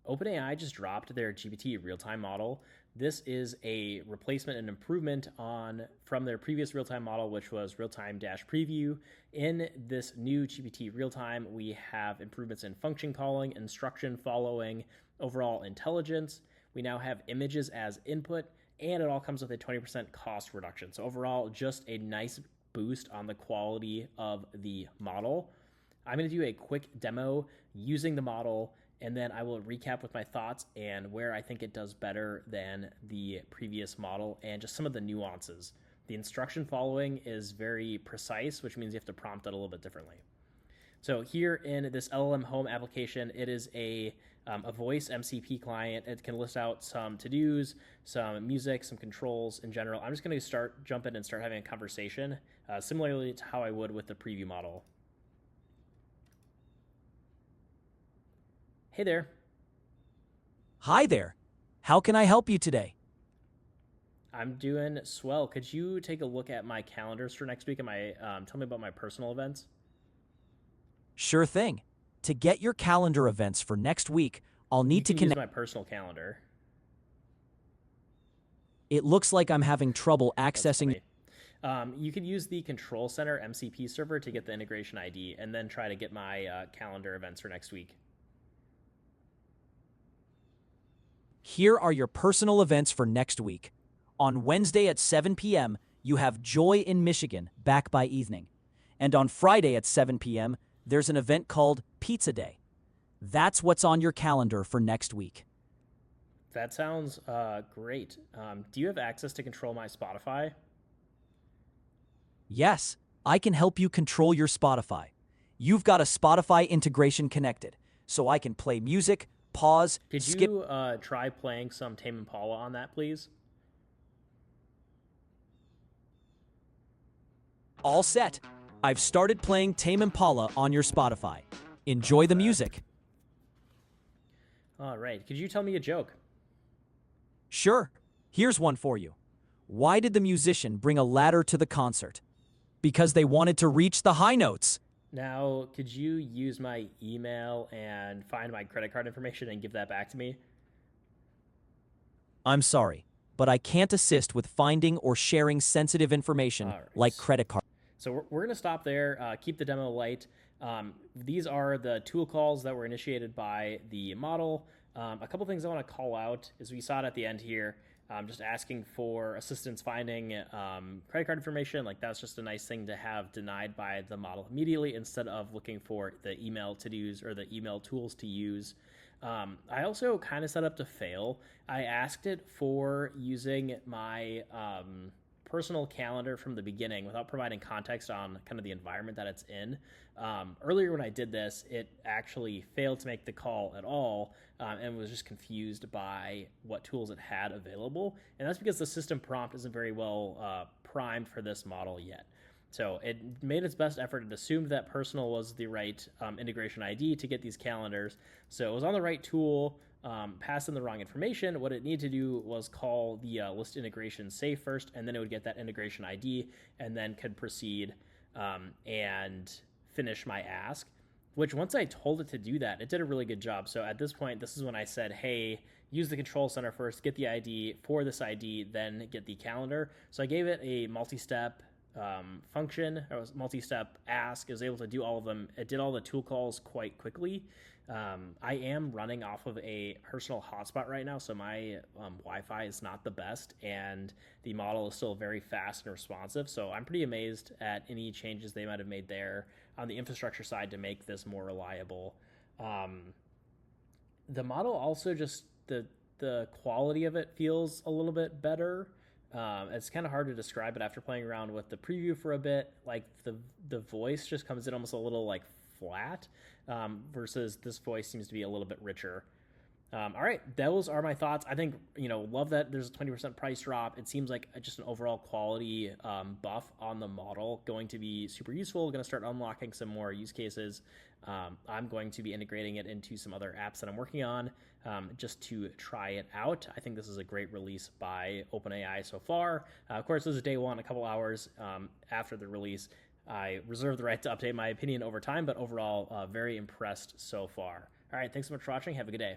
OpenAI just dropped their GPT Realtime model. This is a replacement and improvement on from their previous real-time model, which was real-time dash preview. In this new GPT Realtime, we have improvements in function calling, instruction following, overall intelligence. We now have images as input, and it all comes with a 20% cost reduction. So overall, just a nice boost on the quality of the model. I'm going to do a quick demo using the model, and then I will recap with my thoughts and where I think it does better than the previous model and just some of the nuances. The instruction following is very precise, which means you have to prompt it a little bit differently. So here in this LLM Home application, it is a voice MCP client. It can list out some to-dos, some music, some controls in general. I'm just going to jump in and start having a conversation, similarly to how I would with the preview model. Hey there. Hi there. How can I help you today? I'm doing swell. Could you take a look at my calendars for next week and tell me about my personal events? Sure thing. To get your calendar events for next week, I'll You need to can use connect. my personal calendar. It looks like I'm having trouble That's accessing. funny. You could use the Control Center MCP server to get the integration ID and then try to get my calendar events for next week. Here are your personal events for next week. On Wednesday at 7 p.m., you have Joy in Michigan, back by evening. And on Friday at 7 p.m., there's an event called Pizza Day. That's what's on your calendar for next week. That sounds great. Do you have access to control my Spotify? Yes, I can help you control your Spotify. You've got a Spotify integration connected, so I can play music, pause, Could skip. you try playing some Tame Impala on that, please? All set. I've started playing Tame Impala on your Spotify. Enjoy the music. All right. Could you tell me a joke? Sure. Here's one for you. Why did the musician bring a ladder to the concert? Because they wanted to reach the high notes. Now, could you use my email and find my credit card information and give that back to me? I'm sorry, but I can't assist with finding or sharing sensitive information All like right. credit card. So we're going to stop there, keep the demo light. These are the tool calls that were initiated by the model. A couple things I want to call out is we saw it at the end here, just asking for assistance finding credit card information. Like that's just a nice thing to have denied by the model immediately instead of looking for the email to-dos or the email tools to use. I also kind of set up to fail. I asked it for using my personal calendar from the beginning without providing context on kind of the environment that it's in. Earlier when I did this, it actually failed to make the call at all and was just confused by what tools it had available. And that's because the system prompt isn't very well primed for this model yet. So it made its best effort. It assumed that personal was the right integration ID to get these calendars. So it was on the right tool, passed in the wrong information. What it needed to do was call the list integration safe first, and then it would get that integration ID, and then could proceed and finish my ask. Which once I told it to do that, it did a really good job. So at this point, this is when I said, hey, use the control center first, get the ID for this ID, then get the calendar. So I gave it a multi-step function, or was multi-step ask. It was able to do all of them. It did all the tool calls quite quickly. I am running off of a personal hotspot right now, so my Wi-Fi is not the best, and the model is still very fast and responsive. So I'm pretty amazed at any changes they might have made there on the infrastructure side to make this more reliable. The model also just the quality of it feels a little bit better. It's kind of hard to describe it after playing around with the preview for a bit. Like the voice just comes in almost a little like flat, versus this voice seems to be a little bit richer. All right, those are my thoughts. I think, love that there's a 20% price drop. It seems like just an overall quality buff on the model, going to be super useful. Going to start unlocking some more use cases. I'm going to be integrating it into some other apps that I'm working on, just to try it out. I think this is a great release by OpenAI so far. Of course, this is day one, a couple hours after the release. I reserve the right to update my opinion over time, but overall, very impressed so far. All right, thanks so much for watching. Have a good day.